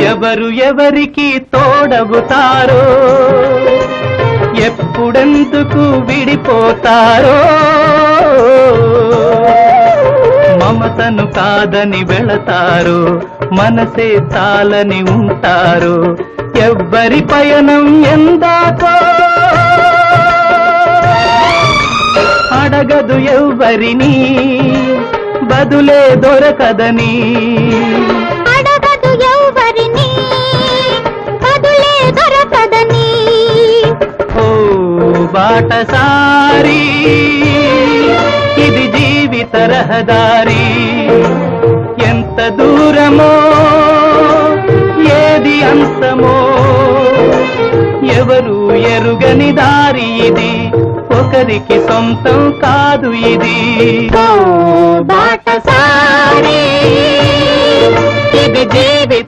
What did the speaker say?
ఎవరు ఎవరికి తోడవుతారో ఎప్పుడెందుకు విడిపోతారో మమతను కాదని వెళతారు మనసే చాలని ఉంటారు ఎవ్వరి పయనం ఎందాకో అడగదు ఎవ్వరిని బదులే దొరకదని అడగదు ఎవ్వరిని బదులే దొరకదని ఓ బాటసారి ఇది జీవిత రహదారి ఎంత దూరమో ఏది అంతమో ఎవరు ఎరుగని దారి ఇది ఒకరికి సొంతం కాదు ఇది ఓ బాటసారి ఇది జీవిత